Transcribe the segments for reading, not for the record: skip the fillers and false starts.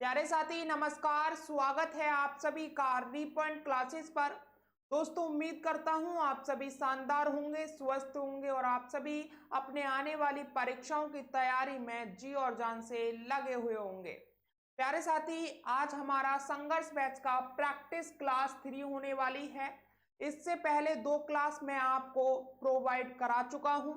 प्यारे साथी नमस्कार, स्वागत है आप सभी का रीपॉइंट क्लासेस पर। दोस्तों उम्मीद करता हूं आप सभी शानदार होंगे, स्वस्थ होंगे और आप सभी अपने आने वाली परीक्षाओं की तैयारी में जी और जान से लगे हुए होंगे। प्यारे साथी, आज हमारा संघर्ष बैच का प्रैक्टिस क्लास 3 होने वाली है। इससे पहले 2 क्लास मैं आपको प्रोवाइड करा चुका हूं।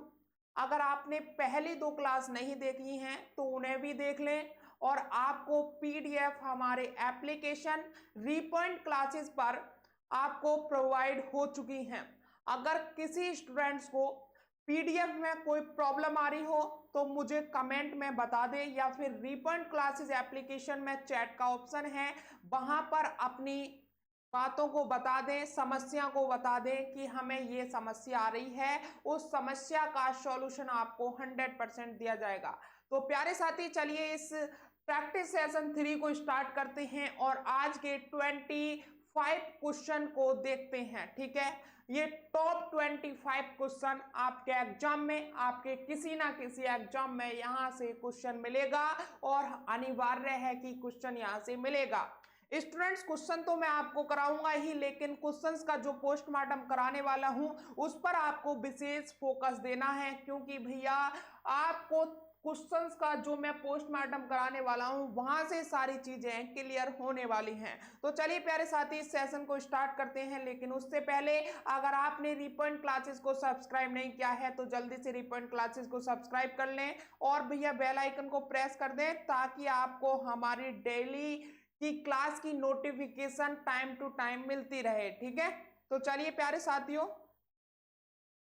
अगर आपने पहली 2 क्लास नहीं देखी हैं तो उन्हें भी देख लें और आपको पीडीएफ हमारे एप्लीकेशन रीपॉइंट क्लासेस पर आपको प्रोवाइड हो चुकी हैं। अगर किसी स्टूडेंट्स को पीडीएफ में कोई प्रॉब्लम आ रही हो तो मुझे कमेंट में बता दें या फिर रीपॉइंट क्लासेस एप्लीकेशन में चैट का ऑप्शन है, वहां पर अपनी बातों को बता दें, समस्या को बता दें कि हमें ये समस्या आ रही है। उस समस्या का सॉल्यूशन आपको 100% दिया जाएगा। तो प्यारे साथी, चलिए इस प्रैक्टिस सेशन 3 को स्टार्ट करते हैं और आज के 25 क्वेश्चन को देखते हैं। ठीक है, ये टॉप 25 क्वेश्चन आपके एग्जाम में, आपके किसी ना किसी एग्जाम में यहां से क्वेश्चन मिलेगा और अनिवार्य है कि क्वेश्चन यहां से मिलेगा। स्टूडेंट्स, क्वेश्चन तो मैं आपको कराऊंगा ही, लेकिन क्वेश्चंस का जो पोस्टमार्टम कराने वाला हूं उस पर आपको विशेष फोकस देना है, क्योंकि भैया आपको क्वेश्चंस का जो मैं पोस्टमार्टम कराने वाला हूं वहां से सारी चीजें क्लियर होने वाली हैं। तो चलिए प्यारे साथी, इस सेशन को स्टार्ट करते हैं। लेकिन उससे पहले अगर आपने रीपॉइंट क्लासेस को सब्सक्राइब नहीं किया है तो जल्दी से रीपॉइंट क्लासेस को सब्सक्राइब कर लें और भैया बेल आइकन को प्रेस कर दें ताकि आपको हमारी डेली की क्लास की नोटिफिकेशन टाइम टू टाइम मिलती रहे। ठीक है, तो चलिए प्यारे साथियों,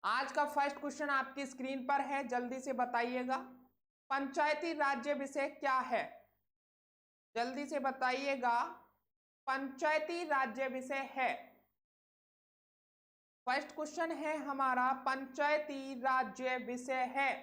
आज का फर्स्ट क्वेश्चन आपकी स्क्रीन पर है, जल्दी से बताइएगा। पंचायती राज्य विषय क्या है? जल्दी से बताइएगा, पंचायती राज्य विषय है। फर्स्ट क्वेश्चन है हमारा, पंचायती राज्य विषय है।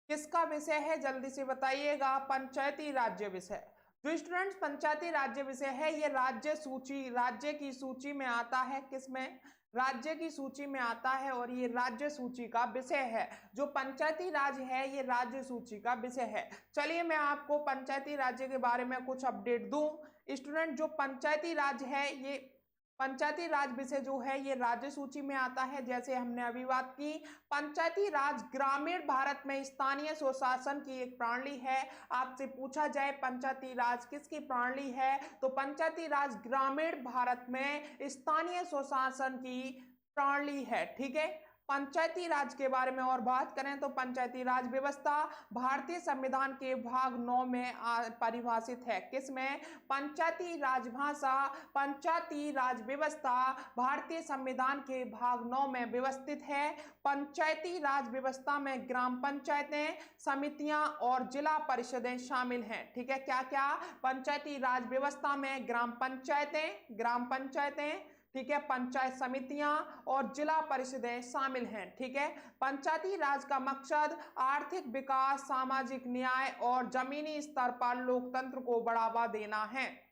किसका विषय है? जल्दी से बताइएगा, पंचायती राज्य विषय। जो स्टूडेंट्स पंचायती राज्य विषय है ये राज्य सूची, राज्य की सूची में आता है। किसमें? राज्य की सूची में आता है और ये राज्य सूची का विषय है। जो पंचायती राज है ये राज्य सूची का विषय है। चलिए मैं आपको पंचायती राज्य के बारे में कुछ अपडेट दूं। स्टूडेंट, जो पंचायती राज है ये पंचायती राज विषय जो है ये राज्य सूची में आता है। जैसे हमने अभी बात की, पंचायती राज ग्रामीण भारत में स्थानीय स्वशासन की एक प्रणाली है। आपसे पूछा जाए पंचायती राज किसकी प्रणाली है तो पंचायती राज ग्रामीण भारत में स्थानीय स्वशासन की प्रणाली है। ठीक है, पंचायती राज के बारे में और बात करें तो पंचायती राज व्यवस्था भारतीय संविधान के भाग 9 में परिभाषित है। किसमें? पंचायती राजभाषा, पंचायती राज व्यवस्था भारतीय संविधान के भाग 9 में व्यवस्थित है। पंचायती राज व्यवस्था में ग्राम पंचायतें, समितियां और जिला परिषदें शामिल हैं। ठीक है, क्या क्या? पंचायती राज व्यवस्था में ग्राम पंचायतें, ठीक है, पंचायत समितियां और जिला परिषदें शामिल हैं। ठीक है, पंचायती राज का मकसद आर्थिक विकास, सामाजिक न्याय और जमीनी स्तर पर लोकतंत्र को बढ़ावा देना है।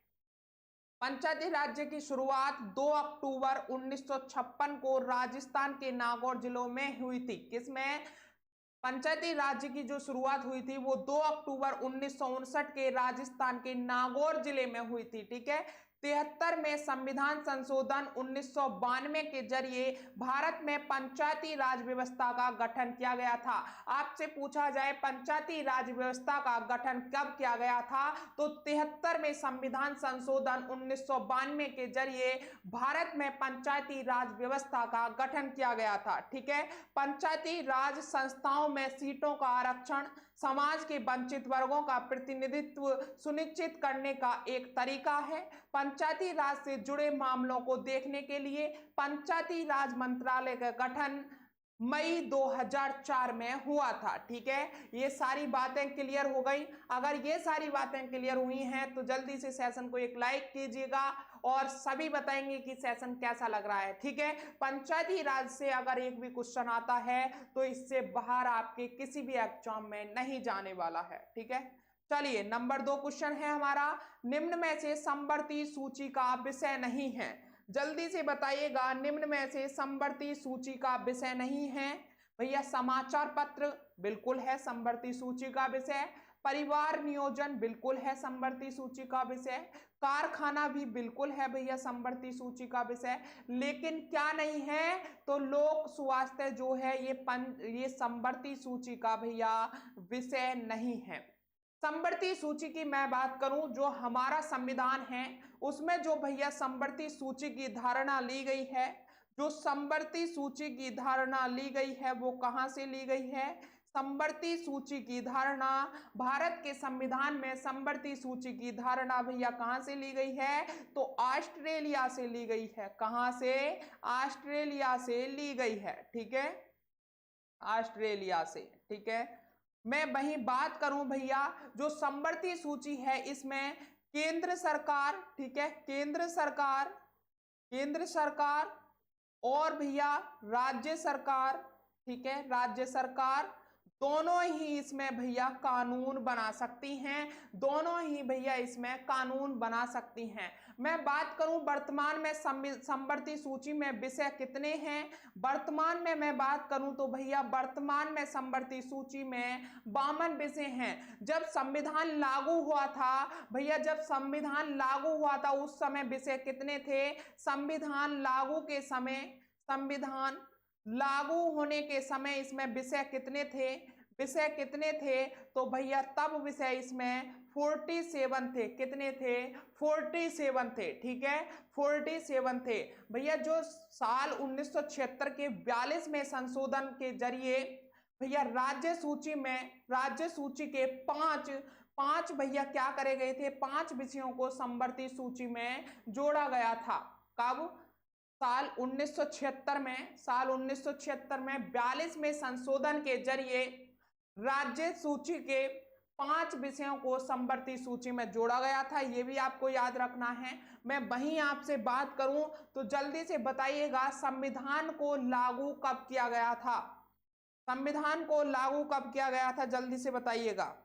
पंचायती राज्य की शुरुआत 2 अक्टूबर 1956 को राजस्थान के नागौर जिलों में हुई थी। किसमें? पंचायती राज्य की जो शुरुआत हुई थी वो 2 अक्टूबर 1959 के राजस्थान के नागौर जिले में हुई थी। ठीक है, 73 में संविधान संशोधन 1992 के जरिए भारत में पंचायती राज व्यवस्था का गठन किया गया था। आपसे पूछा जाए पंचायती राज व्यवस्था का गठन कब किया गया था तो 73 में संविधान संशोधन 1992 के जरिए भारत में पंचायती राज व्यवस्था का गठन किया गया था। ठीक है, पंचायती राज संस्थाओं में सीटों का आरक्षण समाज के वंचित वर्गों का प्रतिनिधित्व सुनिश्चित करने का एक तरीका है। पंचायती राज से जुड़े मामलों को देखने के लिए पंचायती राज मंत्रालय का गठन मई 2004 में हुआ था। ठीक है, ये सारी बातें क्लियर हो गई। अगर ये सारी बातें क्लियर हुई हैं तो जल्दी से सेशन को एक लाइक कीजिएगा और सभी बताएंगे कि सेशन कैसा लग रहा है। ठीक है, पंचायती राज से अगर एक भी क्वेश्चन आता है तो इससे बाहर आपके किसी भी एग्जाम में नहीं जाने वाला है। ठीक है, चलिए नंबर 2 क्वेश्चन है हमारा, निम्न में से समवर्ती सूची का विषय नहीं है। जल्दी से बताइएगा, निम्न में से समवर्ती सूची का विषय नहीं है। भैया समाचार पत्र बिल्कुल है समवर्ती सूची का विषय। परिवार नियोजन बिल्कुल है संवर्ती सूची का विषय, कारखाना भी बिल्कुल है भैया संवर्ती सूची का विषय, लेकिन क्या नहीं है, तो लोक स्वास्थ्य जो है ये संवर्ती सूची का भैया विषय नहीं है। संवर्ती सूची की मैं बात करूं, जो हमारा संविधान है उसमें जो भैया संवर्ती सूची की धारणा ली गई है, जो संवर्ती सूची की धारणा ली गई है वो कहां से ली गई है? संवर्ती सूची की धारणा, भारत के संविधान में संवर्ती सूची की धारणा भैया कहां से ली गई है? तो ऑस्ट्रेलिया से ली गई है। कहां से? ऑस्ट्रेलिया से ली गई है। ठीक है, ऑस्ट्रेलिया से। ठीक है, मैं वही बात करूं भैया, जो संवर्ती सूची है इसमें केंद्र सरकार, ठीक है, केंद्र सरकार और भैया राज्य सरकार, ठीक है, राज्य सरकार दोनों ही इसमें भैया कानून बना सकती हैं, दोनों ही भैया इसमें कानून बना सकती हैं। मैं बात करूं वर्तमान में संवर्ती सूची में विषय कितने हैं? वर्तमान में मैं बात करूं तो भैया वर्तमान में संवर्ती सूची में 52 विषय हैं। जब संविधान लागू हुआ था भैया, जब संविधान लागू हुआ था उस समय विषय कितने थे? संविधान लागू होने के समय इसमें विषय कितने थे? विषय कितने थे? तो भैया तब विषय इसमें 47 थे। कितने थे? 47 थे। ठीक है, 47 थे भैया। जो साल 1976 के 42वें संशोधन के जरिए भैया राज्य सूची के पांच भैया क्या करे गए थे? 5 विषयों को संवर्ती सूची में जोड़ा गया था। कब? साल 1976 में 42वें संशोधन के जरिए राज्य सूची के 5 विषयों को संवर्ती सूची में जोड़ा गया था। ये भी आपको याद रखना है। मैं वहीं आपसे बात करूं तो जल्दी से बताइएगा, संविधान को लागू कब किया गया था? संविधान को लागू कब किया गया था? जल्दी से बताइएगा।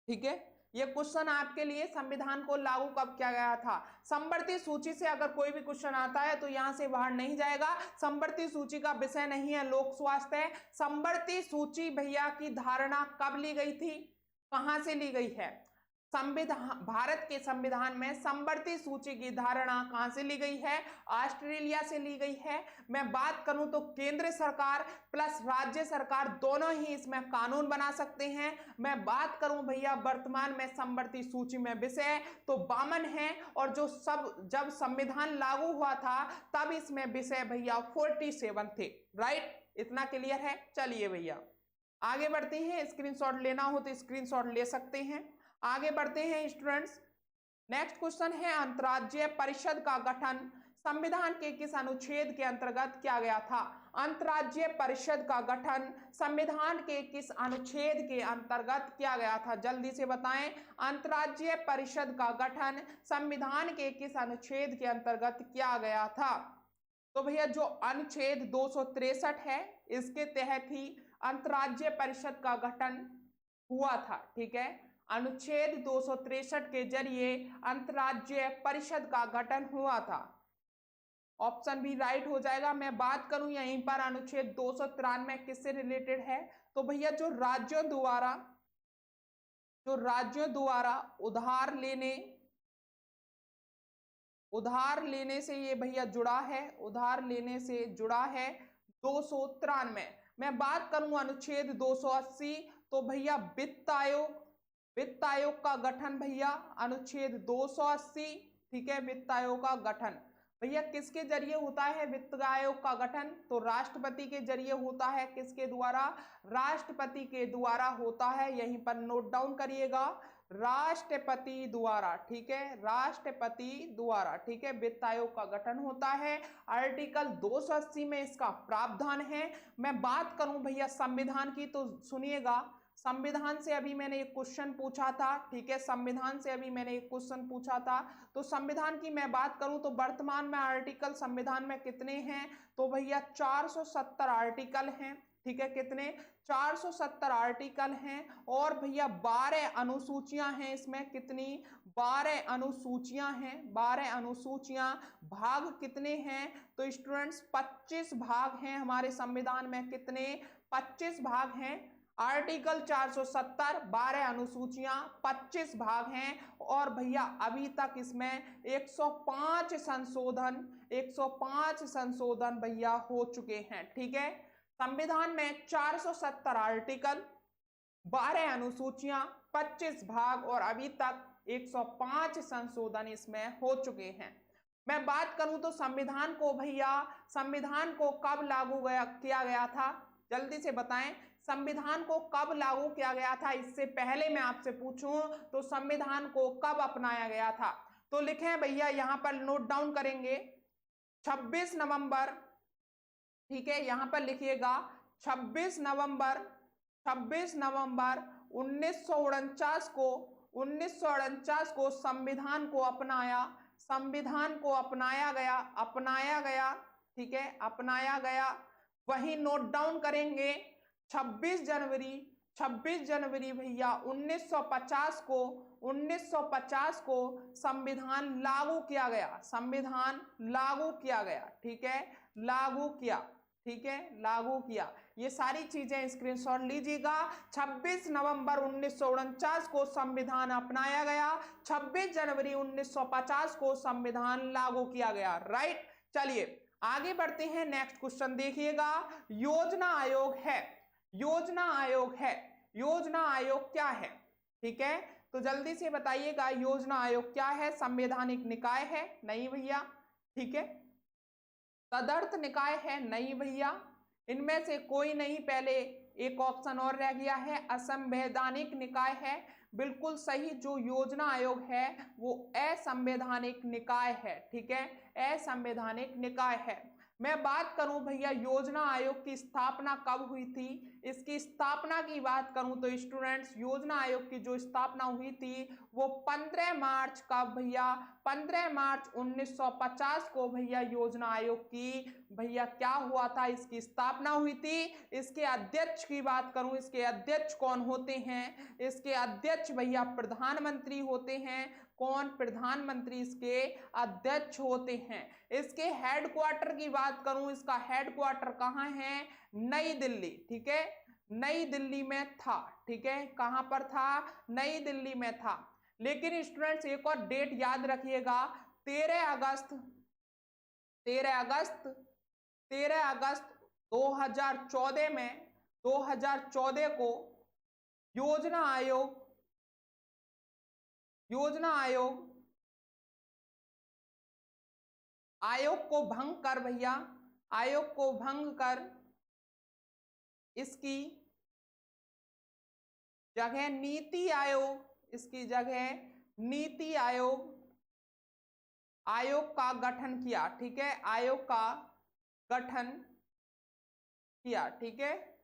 ठीक है, ये क्वेश्चन आपके लिए, संविधान को लागू कब किया गया था? संवर्ती सूची से अगर कोई भी क्वेश्चन आता है तो यहां से बाहर नहीं जाएगा। संवर्ती सूची का विषय नहीं है लोक स्वास्थ्य है। संवर्ती सूची भैया की धारणा कब ली गई थी? कहां से ली गई है? भारत के संविधान में संवर्ती सूची की धारणा कहां से ली गई है? ऑस्ट्रेलिया से ली गई है। मैं बात करूं तो केंद्र सरकार प्लस राज्य सरकार दोनों ही इसमें कानून बना सकते हैं। मैं बात करूं भैया वर्तमान में संवर्ती सूची में विषय तो 52 है, और जब संविधान लागू हुआ था तब इसमें विषय भैया 47 थे। राइट, इतना क्लियर है? चलिए भैया आगे बढ़ते हैं। स्क्रीनशॉट लेना हो तो स्क्रीनशॉट ले सकते हैं। आगे बढ़ते हैं स्टूडेंट्स। नेक्स्ट क्वेश्चन है, अंतर्राज्यीय परिषद का गठन संविधान के किस अनुच्छेद के अंतर्गत किया गया था? अंतर्राज्यीय परिषद का गठन संविधान के किस अनुच्छेद के अंतर्गत किया गया था? जल्दी से बताएं, अंतर्राज्यीय परिषद का गठन संविधान के किस अनुच्छेद के अंतर्गत किया गया था? तो भैया जो अनुच्छेद 263 है इसके तहत ही अंतर्राज्यीय परिषद का गठन हुआ था। ठीक है, अनुच्छेद 263 के जरिए अंतर्राज्यीय परिषद का गठन हुआ था। ऑप्शन भी राइट हो जाएगा। मैं बात करूं यहीं पर अनुच्छेद 293 किससे रिलेटेड है? तो भैया जो राज्यों द्वारा उधार लेने से ये भैया जुड़ा है, उधार लेने से जुड़ा है 293। मैं बात करूं अनुच्छेद 280 तो भैया वित्त आयोग का गठन भैया अनुच्छेद 280। ठीक है, वित्त आयोग का गठन भैया किसके जरिए होता है? वित्त आयोग का गठन तो राष्ट्रपति के जरिए होता है। किसके द्वारा? राष्ट्रपति के द्वारा होता है। यहीं पर नोट डाउन करिएगा, राष्ट्रपति द्वारा। ठीक है, राष्ट्रपति द्वारा। ठीक है, वित्त आयोग का गठन होता है। आर्टिकल 280 में इसका प्रावधान है। मैं बात करूं भैया संविधान की तो सुनिएगा, संविधान से अभी मैंने एक क्वेश्चन पूछा था। ठीक है, संविधान से अभी मैंने एक क्वेश्चन पूछा था। तो संविधान की मैं बात करूं तो वर्तमान में आर्टिकल संविधान में कितने हैं? तो भैया 470 आर्टिकल हैं। ठीक है, कितने? 470 आर्टिकल हैं। और भैया 12 अनुसूचियां हैं इसमें। कितनी? 12 अनुसूचियां हैं। 12 अनुसूचियां। भाग कितने हैं? तो स्टूडेंट्स 25 भाग हैं हमारे संविधान में। कितने? 25 भाग हैं। आर्टिकल 470, 12 अनुसूचियां, 25 भाग हैं और भैया अभी तक इसमें 105 संशोधन भैया हो चुके हैं। ठीक है, संविधान में 470 आर्टिकल, 12 अनुसूचियां, 25 भाग और अभी तक 105 संशोधन इसमें हो चुके हैं। मैं बात करूं तो संविधान को कब लागू किया गया था, जल्दी से बताएं, संविधान को कब लागू किया गया था? इससे पहले मैं आपसे पूछूं तो संविधान को कब अपनाया गया था? तो लिखें भैया, यहां पर नोट डाउन करेंगे 26 नवंबर। ठीक है, यहां पर लिखिएगा 26 नवंबर 1949 को संविधान को अपनाया गया। ठीक है, अपनाया गया। वही नोट डाउन करेंगे 26 जनवरी भैया 1950 को संविधान लागू किया गया। ठीक है, लागू किया। ये सारी चीजें स्क्रीनशॉट लीजिएगा। 26 नवंबर 1949 को संविधान अपनाया गया, 26 जनवरी 1950 को संविधान लागू किया गया। राइट, चलिए आगे बढ़ते हैं। नेक्स्ट क्वेश्चन देखिएगा, योजना आयोग क्या है? ठीक है, तो जल्दी से बताइएगा, योजना आयोग क्या है? संवैधानिक निकाय है? नहीं भैया। ठीक है, तदर्थ निकाय है? नहीं भैया, इनमें से कोई नहीं। पहले एक ऑप्शन और रह गया है, असंवैधानिक निकाय है। बिल्कुल सही, जो योजना आयोग है वो असंवैधानिक निकाय है। ठीक है, असंवैधानिक निकाय है। मैं बात करूं भैया योजना आयोग की स्थापना कब हुई थी, इसकी स्थापना की बात करूं तो स्टूडेंट्स, योजना आयोग की जो स्थापना हुई थी वो 15 मार्च का भैया 15 मार्च 1950 को भैया योजना आयोग की भैया क्या हुआ था, इसकी स्थापना हुई थी। इसके अध्यक्ष की बात करूं, इसके अध्यक्ष कौन होते हैं? इसके अध्यक्ष भैया प्रधानमंत्री होते हैं। कौन? प्रधानमंत्री इसके अध्यक्ष होते हैं। इसके हेडक्वार्टर की बात करूं, इसका हेडक्वार्टर कहां है? नई दिल्ली। ठीक है, नई दिल्ली में था। ठीक है, कहां पर था? नई दिल्ली में था। लेकिन स्टूडेंट्स एक और डेट याद रखिएगा, 13 अगस्त 2014 में 2014 को योजना आयोग को भंग कर भैया, आयोग को भंग कर इसकी जगह नीति आयोग का गठन किया। ठीक है, आयोग का गठन किया। ठीक है,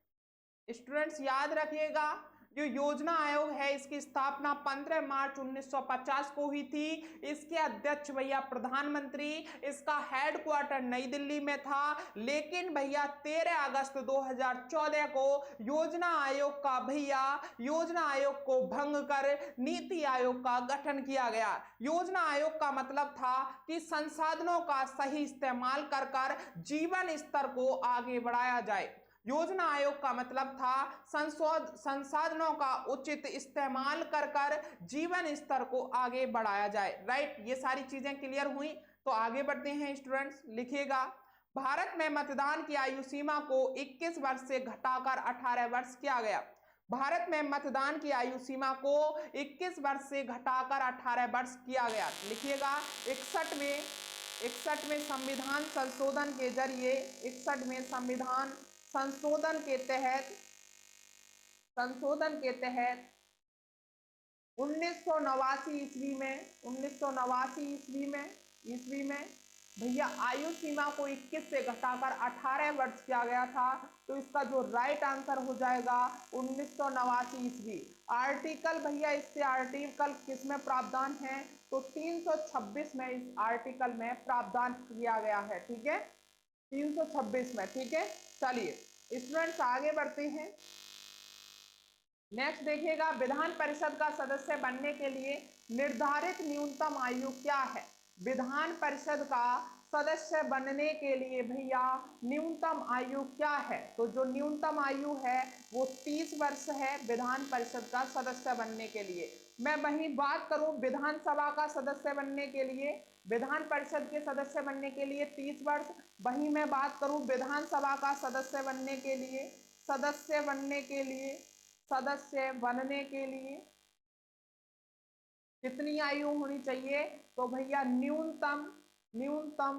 स्टूडेंट्स याद रखिएगा, जो योजना आयोग है इसकी स्थापना 15 मार्च 1950 को हुई थी। इसके अध्यक्ष भैया प्रधानमंत्री, इसका हेडक्वार्टर नई दिल्ली में था। लेकिन भैया 13 अगस्त 2014 को योजना आयोग को भंग कर नीति आयोग का गठन किया गया। योजना आयोग का मतलब था कि संसाधनों का सही इस्तेमाल कर जीवन स्तर को आगे बढ़ाया जाए। योजना आयोग का मतलब था संसाधनों का उचित इस्तेमाल कर जीवन स्तर को आगे बढ़ाया जाए। राइट, ये सारी चीजें क्लियर हुई। तो आगे बढ़ते हैं स्टूडेंट्स, लिखिएगा, भारत में मतदान की आयु सीमा को 21 वर्ष से घटाकर 18 वर्ष किया गया। भारत में मतदान की आयु सीमा को 21 वर्ष से घटाकर 18 वर्ष किया गया। लिखिएगा, 61 में संविधान संशोधन के जरिए 61 में संविधान संशोधन के तहत 1989 ईस्वी में भैया आयु सीमा को 21 से घटाकर 18 वर्ष किया गया था। तो इसका जो राइट आंसर हो जाएगा 1989 ईस्वी। आर्टिकल भैया, इससे आर्टिकल किसमें प्रावधान है? तो 326 में इस आर्टिकल में प्रावधान किया गया है। ठीक है, 326 में। ठीक है, चलिए स्टूडेंट्स आगे बढ़ते हैं। नेक्स्ट देखिएगा, विधान परिषद का सदस्य बनने के लिए निर्धारित न्यूनतम आयु क्या है? विधान परिषद का सदस्य बनने के लिए भैया न्यूनतम आयु क्या है? तो जो न्यूनतम आयु है वो 30 वर्ष है विधान परिषद का सदस्य बनने के लिए। मैं वहीं बात करूं विधानसभा का सदस्य बनने के लिए, विधान परिषद के सदस्य बनने के लिए 30 वर्ष, वहीं मैं बात करूं विधानसभा का सदस्य बनने के लिए, सदस्य बनने के लिए, सदस्य बनने के लिए कितनी आयु होनी चाहिए? तो भैया न्यूनतम न्यूनतम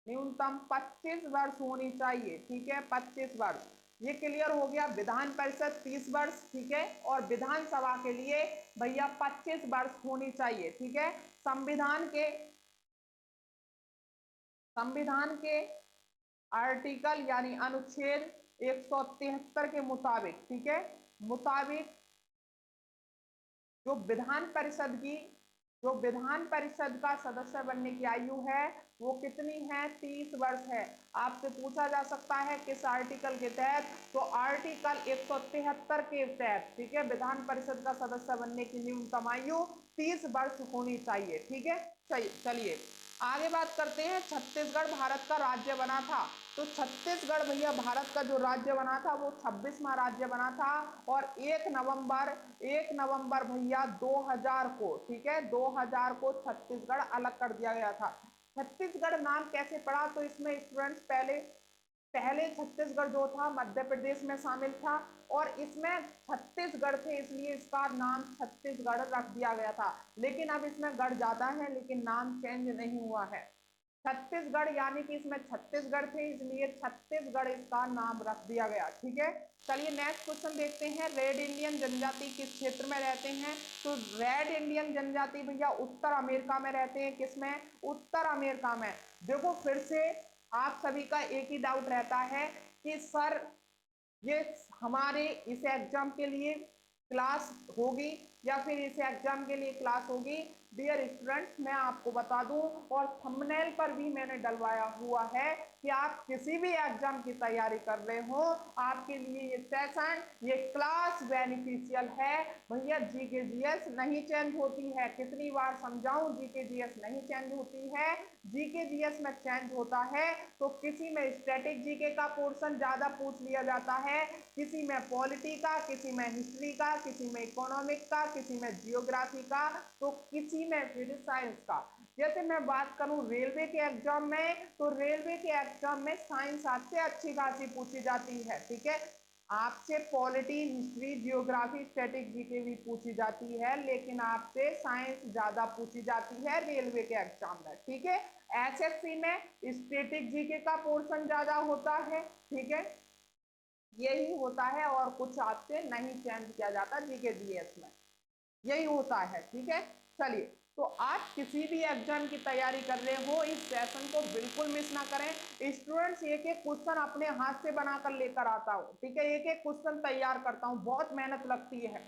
न्यूनतम 25 वर्ष होनी चाहिए। ठीक है, 25 वर्ष। ये क्लियर हो गया। विधान परिषद 30 वर्ष, ठीक है, और विधानसभा के लिए भैया 25 वर्ष होनी चाहिए। ठीक है, संविधान के आर्टिकल यानी अनुच्छेद 173 के मुताबिक, ठीक है, मुताबिक जो विधान परिषद का सदस्य बनने की आयु है वो कितनी है? 30 वर्ष है। आपसे पूछा जा सकता है किस आर्टिकल के तहत? तो आर्टिकल 173 के तहत। ठीक है, विधान परिषद का सदस्य बनने की न्यूनतम आयु 30 वर्ष होनी चाहिए। ठीक है, चलिए आगे बात करते हैं। छत्तीसगढ़ भारत का राज्य बना था। तो छत्तीसगढ़ भैया भारत का जो राज्य बना था वो 26वां राज्य बना था, और 1 नवंबर भैया 2000 को, ठीक है, 2000 को छत्तीसगढ़ अलग कर दिया गया था। छत्तीसगढ़ नाम कैसे पड़ा? तो इसमें स्टूडेंट्स पहले छत्तीसगढ़ जो था मध्य प्रदेश में शामिल था, और इसमें छत्तीसगढ़ थे इसलिए इसका नाम छत्तीसगढ़ रख दिया गया था। लेकिन अब इसमें गढ़ ज्यादा है लेकिन नाम चेंज नहीं हुआ है। छत्तीसगढ़ यानी कि इसमें छत्तीसगढ़ थे इसलिए छत्तीसगढ़ इसका नाम रख दिया गया। ठीक है, चलिए नेक्स्ट क्वेश्चन देखते हैं। रेड इंडियन जनजाति किस क्षेत्र में रहते हैं? तो रेड इंडियन जनजाति भैया उत्तर अमेरिका में रहते हैं। किसमें? उत्तर अमेरिका में। देखो फिर से आप सभी का एक ही डाउट रहता है कि सर ये हमारे इस एग्जाम के लिए क्लास होगी या फिर इस एग्जाम के लिए क्लास होगी। डियर स्टूडेंट्स, मैं आपको बता दूं और थंबनेल पर भी मैंने डलवाया हुआ है कि आप किसी भी एग्जाम की तैयारी कर रहे हो आपके लिए ये सेशन, ये क्लास बेनिफिशियल है। भैया जीके जीएस नहीं चेंज होती है। कितनी बार समझाऊं? जीके जीएस नहीं चेंज होती है। जीके जीएस में चेंज होता है तो किसी में स्टैटिक जीके का पोर्शन ज्यादा पूछ लिया जाता है, किसी में पॉलिटी का, किसी में हिस्ट्री का, किसी में इकोनॉमिक का, किसी में जियोग्राफी का, तो किसी में फिर साइंस का। जैसे मैं बात करूं रेलवे के एग्जाम में, तो रेलवे के एग्जाम में साइंस आपसे अच्छी खासी पूछी जाती है। ठीक है, आपसे polity, history, geography, static GK भी पूछी जाती है, लेकिन आपसे साइंस ज्यादा पूछी जाती है रेलवे के एग्जाम में। ठीक है, एसएससी में स्टैटिक जीके का पोर्शन ज्यादा होता है। ठीक है, यही होता है और कुछ आपसे नहीं चेंज किया जाता जीके जीएस में, यही होता है। ठीक है, चलिए तो आप किसी भी एग्जाम की तैयारी कर रहे हो इस सेशन को बिल्कुल मिस ना करें। स्टूडेंट्स एक एक क्वेश्चन अपने हाथ से बनाकर लेकर आता हूँ। ठीक है, एक एक क्वेश्चन तैयार करता हूँ, बहुत मेहनत लगती है।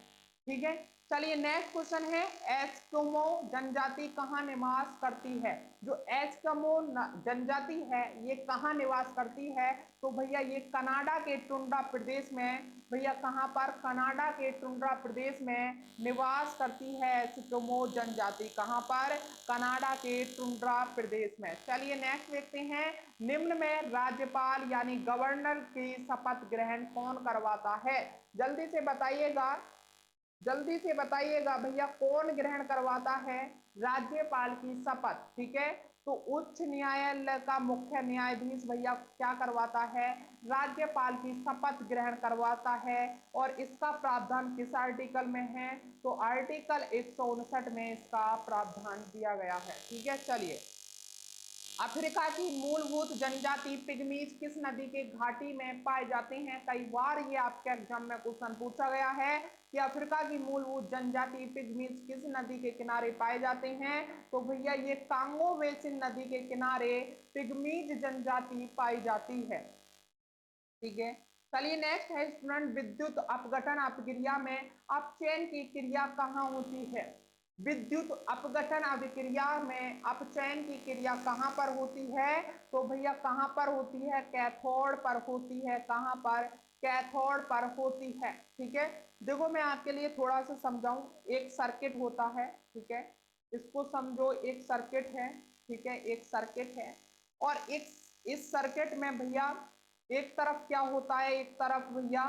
ठीक है, चलिए नेक्स्ट क्वेश्चन है एस्किमो जनजाति कहाँ निवास करती है? जो एस्किमो जनजाति है ये कहाँ निवास करती है? तो भैया ये कनाडा के टुंड्रा प्रदेश में, भैया कहाँ पर? कनाडा के टुंड्रा प्रदेश में निवास करती है एस्किमो जनजाति। कहाँ पर? कनाडा के टुंड्रा प्रदेश में। चलिए नेक्स्ट देखते हैं। निम्न में राज्यपाल यानी गवर्नर की शपथ ग्रहण कौन करवाता है? जल्दी से बताइएगा, जल्दी से बताइएगा भैया कौन ग्रहण करवाता है राज्यपाल की शपथ? ठीक है, तो उच्च न्यायालय का मुख्य न्यायाधीश भैया क्या करवाता है? राज्यपाल की शपथ ग्रहण करवाता है। और इसका प्रावधान किस आर्टिकल में है? तो आर्टिकल 159 में इसका प्रावधान दिया गया है। ठीक है, चलिए अफ्रीका की मूलभूत जनजाति पिग्मीज किस नदी के घाटी में पाए जाते हैं? कई बार ये आपके एग्जाम में क्वेश्चन पूछा गया है कि अफ्रीका की मूलभूत जनजाति पिग्मीज किस नदी के किनारे पाए जाते हैं? तो भैया ये कांगो बेसिन नदी के किनारे पिग्मीज जनजाति पाई जाती है। ठीक है, चलिए नेक्स्ट है स्टूडेंट विद्युत अपघटन अपक्रिया में अपचयन की क्रिया कहाँ होती है? विद्युत अपघटन अभिक्रिया में अपचयन की क्रिया कहाँ पर होती है? तो भैया कहाँ पर होती है? कैथोड पर होती है। कहाँ पर? कैथोड पर होती है। ठीक है, देखो मैं आपके लिए थोड़ा सा समझाऊं। एक सर्किट होता है, ठीक है, इसको समझो एक सर्किट है, ठीक है, एक सर्किट है। और एक इस सर्किट में भैया एक तरफ क्या होता है, एक तरफ भैया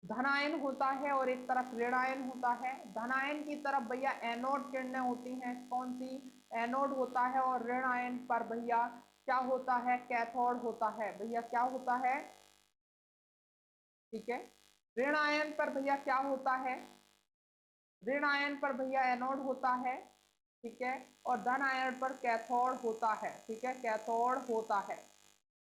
धनायन होता है और एक तरफ ऋणायन होता है। धनायन की तरफ भैया एनोड किरणें होती हैं, कौन सी, एनोड होता है। और ऋणायन पर भैया क्या होता है, कैथोड होता है। भैया क्या होता है, ठीक है, ऋण आयन पर भैया क्या होता है, ऋण आयन पर भैया एनोड होता है, ठीक है, और धन आयन पर कैथोड होता है, ठीक है, कैथोड होता है।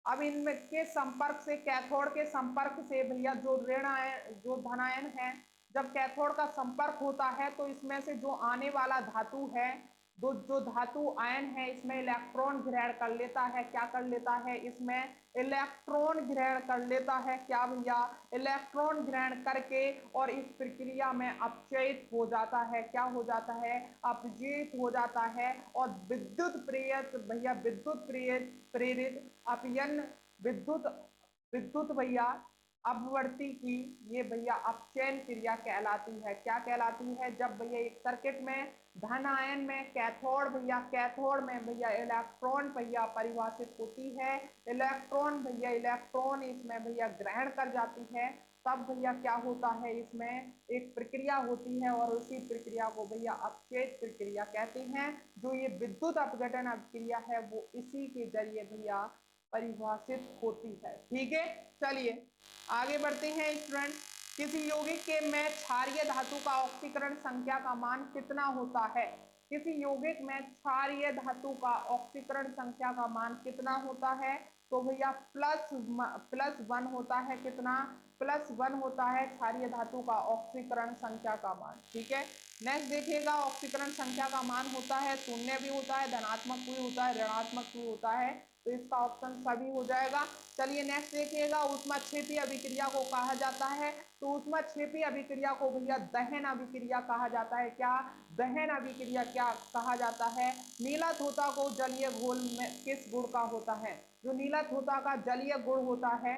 अब इनमें के संपर्क से, कैथोड के संपर्क से भैया जो ऋण आयन, जो धनायन है, जब कैथोड का संपर्क होता है तो इसमें से जो आने वाला धातु है, जो धातु आयन है, इसमें इलेक्ट्रॉन ग्रहण कर लेता है। क्या कर लेता है, इसमें इलेक्ट्रॉन ग्रहण कर लेता है। क्या भैया, इलेक्ट्रॉन ग्रहण करके और इस प्रक्रिया में अपचयित हो जाता है। क्या हो जाता है, अपचयित हो जाता है। और विद्युत प्रेरित भैया, विद्युत प्रेरित अपयन, विद्युत विद्युत भैया अपवर्ती की ये भैया अपचयन क्रिया कहलाती है। क्या कहलाती है, जब भैया एक सर्किट में धन आयन में कैथोड भैया, कैथोड में भैया इलेक्ट्रॉन भैया परिभाषित होती है, इलेक्ट्रॉन भैया, इलेक्ट्रॉन इसमें भैया ग्रहण कर जाती है, तब भैया क्या होता है, इसमें एक प्रक्रिया होती है और उसी प्रक्रिया को भैया अपचयित प्रक्रिया कहते हैं। जो ये विद्युत अपघटन अभिक्रिया है वो इसी के जरिए भैया परिभाषित होती है। ठीक है, चलिए आगे बढ़ते हैं स्टूडेंट। किसी यौगिक के में क्षारीय धातु का ऑक्सीकरण संख्या का मान कितना होता है, किसी यौगिक में क्षारीय धातु का ऑक्सीकरण संख्या का मान कितना होता है, तो भैया +1 होता है। कितना, +1 होता है क्षारीय धातु का ऑक्सीकरण संख्या का मान। ठीक है, नेक्स्ट देखिएगा, ऑक्सीकरण संख्या का मान होता है 0 भी होता है, धनात्मक भी होता है, ऋणात्मक भी होता है, तो इसका ऑप्शन सभी हो जाएगा। चलिए नेक्स्ट देखिएगा, ऊष्माक्षेपी अभिक्रिया को कहा जाता है, तो ऊष्माक्षेपी अभिक्रिया को भैया दहन अभिक्रिया कहा जाता है। क्या, दहन अभिक्रिया क्या कहा जाता है। नीला धोता को जलीय घोल में किस गुण का होता है, जो नीला धोता का जलीय गुण होता है,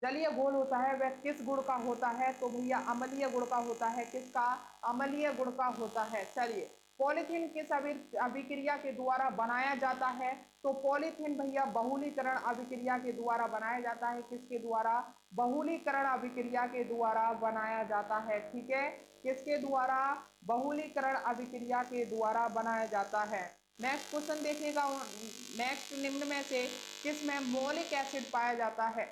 जलीय घोल होता है, वह किस गुण का होता है, तो भैया अम्लीय गुण का होता है। किसका, अम्लीय गुण का होता है। चलिए, पॉलीथीन किस अभिक्रिया के द्वारा बनाया जाता है, तो पॉलीथीन भैया बहुलीकरण अभिक्रिया के द्वारा बनाया जाता है। किसके द्वारा, बहुलीकरण अभिक्रिया के द्वारा बनाया जाता है। ठीक है, किसके द्वारा, बहुलीकरण अभिक्रिया के द्वारा बनाया जाता है। नेक्स्ट क्वेश्चन देखिएगा, नेक्स्ट निम्न में से किसमें मौलिक एसिड पाया जाता है,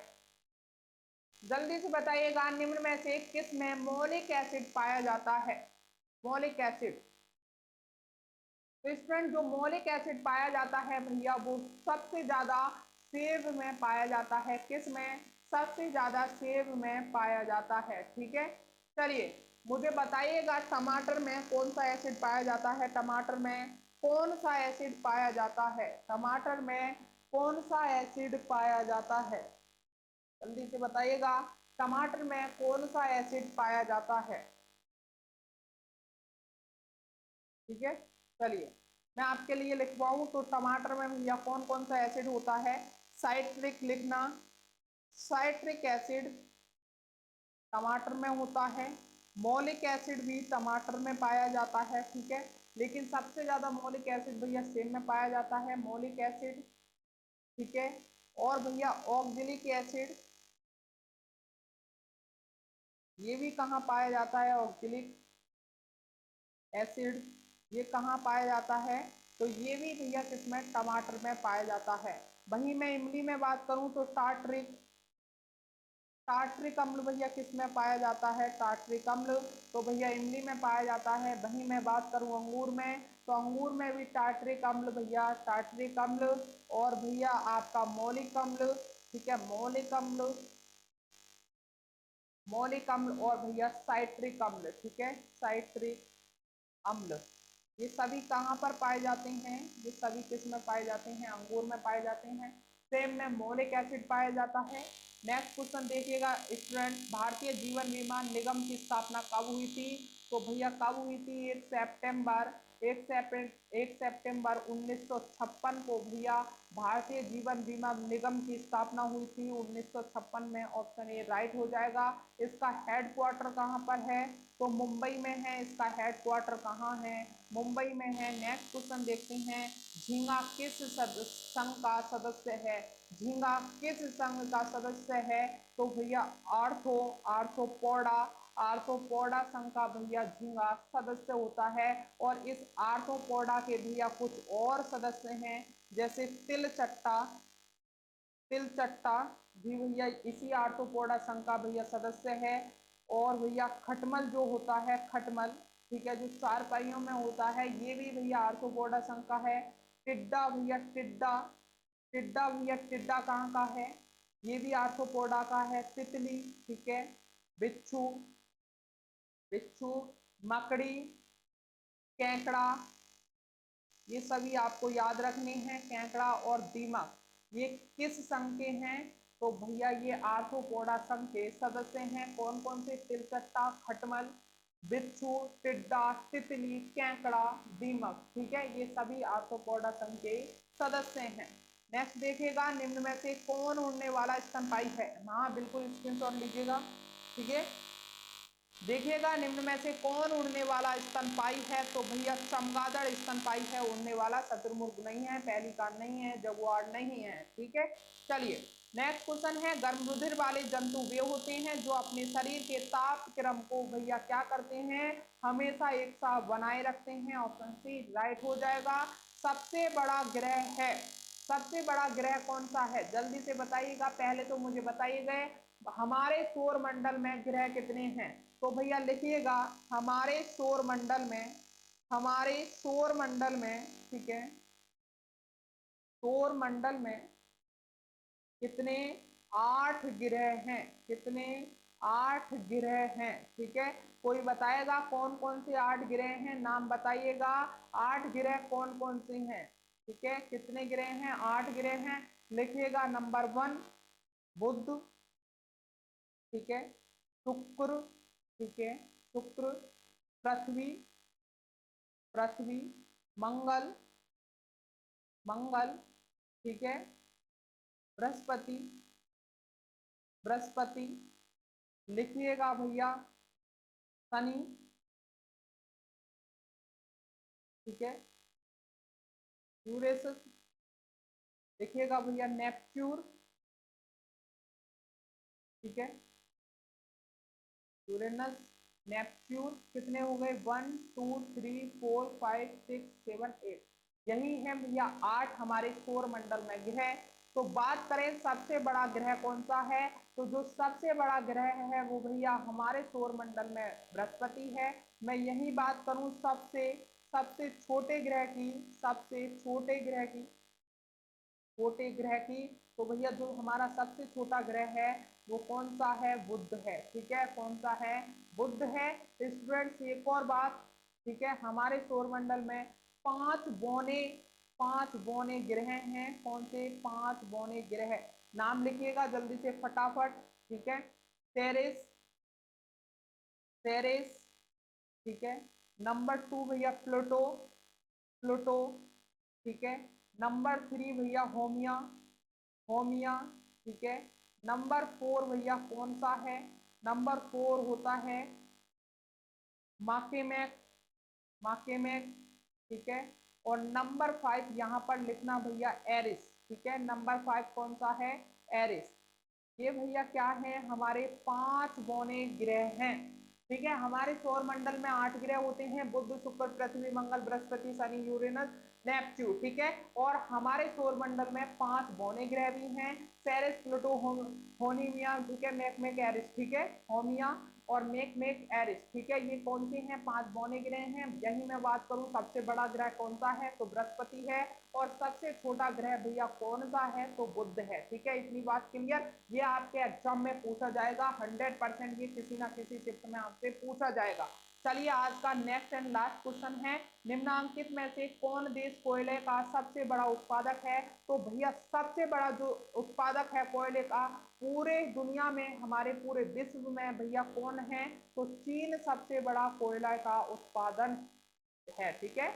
जल्दी से बताइएगा, निम्न में से किस में मौलिक एसिड पाया जाता है, मौलिक एसिड। तो स्टूडेंट जो मौलिक एसिड पाया जाता है भैया वो सबसे ज्यादा सेब में पाया जाता है। किस में, सबसे ज्यादा सेब में पाया जाता है। ठीक है, चलिए मुझे बताइएगा टमाटर में कौन सा एसिड पाया जाता है, टमाटर में कौन सा एसिड पाया जाता है, टमाटर में कौन सा एसिड पाया जाता है, जल्दी से बताइएगा, टमाटर में कौन सा एसिड पाया जाता है। ठीक है, चलिए मैं आपके लिए लिखवाऊं, तो टमाटर में भैया कौन कौन सा एसिड होता है, साइट्रिक लिखना, साइट्रिक एसिड टमाटर में होता है, मौलिक एसिड भी टमाटर में पाया जाता है। ठीक है, लेकिन सबसे ज्यादा मौलिक एसिड भैया सेब में पाया जाता है, मौलिक एसिड। ठीक है, और भैया ऑक्जेलिक एसिड, ये भी कहाँ पाया जाता है, ऑक्जेलिक एसिड ये कहाँ पाया जाता है, तो ये भी भैया किसमें, टमाटर में पाया जाता है। वहीं मैं इमली में बात करूं तो टार्ट्रिक, टार्ट्रिक अम्ल भैया किसमें पाया जाता है, टार्ट्रिक अम्ल तो भैया इमली में पाया जाता है। वहीं मैं बात करूं अंगूर में, तो अंगूर में भी टार्ट्रिक अम्ल भैया, टार्ट्रिक अम्ल और भैया आपका मौलिक अम्ल। ठीक है, मौलिक अम्ल, मौलिक अम्ल और भैया साइट्रिक अम्ल। ठीक है, साइट्रिक अम्ल ये सभी कहाँ पर पाए जाते हैं, ये सभी किस में पाए जाते हैं, अंगूर में पाए जाते हैं। सेब में मौलिक एसिड पाया जाता है। नेक्स्ट क्वेश्चन देखिएगा स्टूडेंट, भारतीय जीवन बीमा निगम की स्थापना कब हुई थी, तो भैया कब हुई थी? 1 सितंबर 1956 को भैया भारतीय जीवन बीमा निगम की स्थापना हुई थी 1956 में। ऑप्शन ए राइट हो जाएगा। इसका हेडक्वार्टर कहाँ पर है? तो मुंबई में है। इसका हेडक्वार्टर कहाँ है? मुंबई में है। नेक्स्ट क्वेश्चन देखते हैं, झींगा किस संघ का सदस्य है? झींगा किस संघ का सदस्य है? तो भैया आर्थ्रोपोडा आर्थ्रोपोडा संघ का भैया झींगा सदस्य होता है। और इस आर्थ्रोपोडा के भैया कुछ और सदस्य हैं, जैसे तिलचट्टा भी भैया इसी आर्थ्रोपोडा संघ का भैया सदस्य है। और भैया खटमल जो होता है, खटमल, ठीक है, जो 4 पाइयों में होता है, ये भी भैया आर्थ्रोपोडा संघ का है। टिड्डा कहाँ का है? ये भी आर्थ्रोपोडा का है। तितली, ठीक है, बिच्छू बिच्छू मकड़ी, केकड़ा, ये सभी आपको याद रखने हैं। केकड़ा और दीमक ये किस संघ के हैं? तो भैया ये आर्थ्रोपोडा संघ के सदस्य हैं। कौन कौन से? तिलचट्टा, खटमल, बिच्छू, टिड्डा, तितली, केकड़ा, दीमक, ठीक है, ये सभी आर्थ्रोपोडा संघ के सदस्य हैं। नेक्स्ट देखिएगा, निम्न में से कौन उड़ने वाला स्तनपायी है? हाँ बिल्कुल स्क्रीनशॉट लीजिएगा, ठीक है। देखिएगा निम्न में से कौन उड़ने वाला स्तनपायी है? तो भैया चमगादड़ स्तनपायी है उड़ने वाला। शुतुरमुर्ग नहीं है, पेलिकान नहीं है, जगुआर नहीं है, ठीक है। चलिए नेक्स्ट क्वेश्चन है, गर्म रुधिर वाले जंतु वे होते हैं जो अपने शरीर के ताप क्रम को भैया क्या करते हैं? हमेशा एक साथ बनाए रखते हैं। ऑप्शन सी राइट हो जाएगा। सबसे बड़ा ग्रह कौन सा है? जल्दी से बताइएगा। पहले तो मुझे बताइए हमारे सौर मंडल में ग्रह कितने हैं? तो भैया लिखिएगा हमारे सौर मंडल में, ठीक है, सौर मंडल में कितने? 8 ग्रह हैं। कितने? 8 ग्रह हैं, ठीक है। कोई बताएगा कौन कौन से 8 ग्रह हैं? नाम बताइएगा। 8 ग्रह कौन कौन से हैं? ठीक है, कितने ग्रह हैं? 8 ग्रह हैं। लिखिएगा नंबर 1 बुध, ठीक है, शुक्र, ठीक है, शुक्र, पृथ्वी, मंगल, ठीक है, बृहस्पति, लिखिएगा भैया शनि, ठीक है, यूरेनस, लिखिएगा भैया नेपच्यून, ठीक है, यूरेनस, नेपच्यून, कितने हो गए? 1 2 3 4 5 6 7 8, यही है भैया 8 हमारे सौर मंडल में ग्रह। तो बात करें सबसे बड़ा ग्रह कौन सा है? तो जो सबसे बड़ा ग्रह है वो भैया हमारे सौर मंडल में बृहस्पति है। मैं यही बात करूं सबसे छोटे ग्रह की, तो भैया जो हमारा सबसे छोटा ग्रह है वो कौन सा है? बुध है, ठीक है, कौन सा है? बुध है। स्टूडेंट्स एक और बात, ठीक है, हमारे सौरमंडल में 5 बौने ग्रह हैं। कौन से? 5 बौने ग्रह, नाम लिखिएगा जल्दी से फटाफट, ठीक है। सेरेस, ठीक है, नंबर 2 भैया प्लूटो, ठीक है, नंबर 3 भैया होमिया, ठीक है, नंबर 4 भैया कौन सा है? नंबर 4 होता है माकेमेक, ठीक है, और नंबर 5 यहाँ पर लिखना भैया एरिस, ठीक है, नंबर 5 कौन सा है? एरिस। ये भैया क्या है? हमारे 5 बौने ग्रह हैं, ठीक है। हमारे सौर मंडल में 8 ग्रह होते हैं, बुध, शुक्र, पृथ्वी, मंगल, बृहस्पति, शनि, यूरेनस, नेपच्यून, ठीक है। और हमारे सौर मंडल में 5 बौने ग्रह भी हैं, सेरेस, प्लूटो, होनिमिया, ठीक है, मैकमेक एरिस, ठीक है, होमिया और मैकमेक एरिस, ठीक है, ये कौन से हैं? 5 बौने ग्रह हैं। यही मैं बात करूं सबसे बड़ा ग्रह कौन सा है? तो बृहस्पति है। और सबसे छोटा ग्रह भैया कौन सा है? तो बुध है, ठीक है। इतनी बात क्लियर। ये आपके एग्जाम में पूछा जाएगा 100%, ये किसी ना किसी शिफ्ट में आपसे पूछा जाएगा। चलिए आज का नेक्स्ट एंड लास्ट क्वेश्चन है, निम्नांकित में से कौन देश कोयले का सबसे बड़ा उत्पादक है। तो भैया सबसे बड़ा जो उत्पादक है कोयले का पूरे दुनिया में, हमारे पूरे विश्व में भैया कौन है, तो चीन सबसे बड़ा कोयला का उत्पादन है। ठीक है,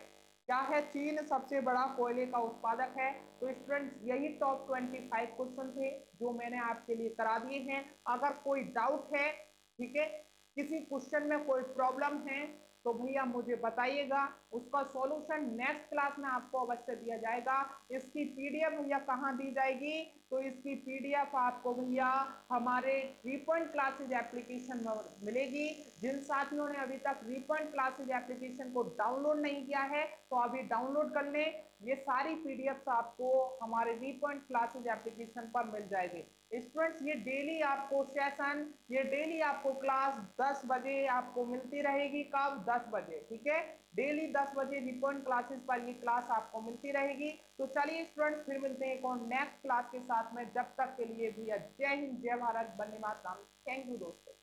क्या है, चीन सबसे बड़ा कोयले का उत्पादक है। तो स्टूडेंट्स यही टॉप 25 क्वेश्चन थे जो मैंने आपके लिए करा दिए हैं। अगर कोई डाउट है, ठीक है, किसी क्वेश्चन में कोई प्रॉब्लम है तो भैया मुझे बताइएगा, उसका सॉल्यूशन नेक्स्ट क्लास में आपको अवश्य दिया जाएगा। इसकी पीडीएफ भैया कहाँ दी जाएगी, तो इसकी पीडीएफ आपको भैया हमारे रिपॉइंट क्लासेज एप्लीकेशन में मिलेगी। जिन साथियों ने अभी तक रिपॉइंट क्लासेज एप्लीकेशन को डाउनलोड नहीं किया है तो अभी डाउनलोड कर लें। ये सारी पीडीएफ आपको हमारे रिपॉइंट क्लासेज एप्लीकेशन पर मिल जाएगी। स्टूडेंट्स ये डेली आपको सेशन, ये डेली आपको क्लास 10 बजे आपको मिलती रहेगी। कब, 10 बजे। ठीक है, डेली 10 बजे रिपॉइंट क्लासेस पर ये क्लास आपको मिलती रहेगी। तो चलिए स्टूडेंट्स फिर मिलते हैं कौन नेक्स्ट क्लास के साथ में। जब तक के लिए भैया जय हिंद, जय भारत, वंदे मातरम। थैंक यू दोस्तों।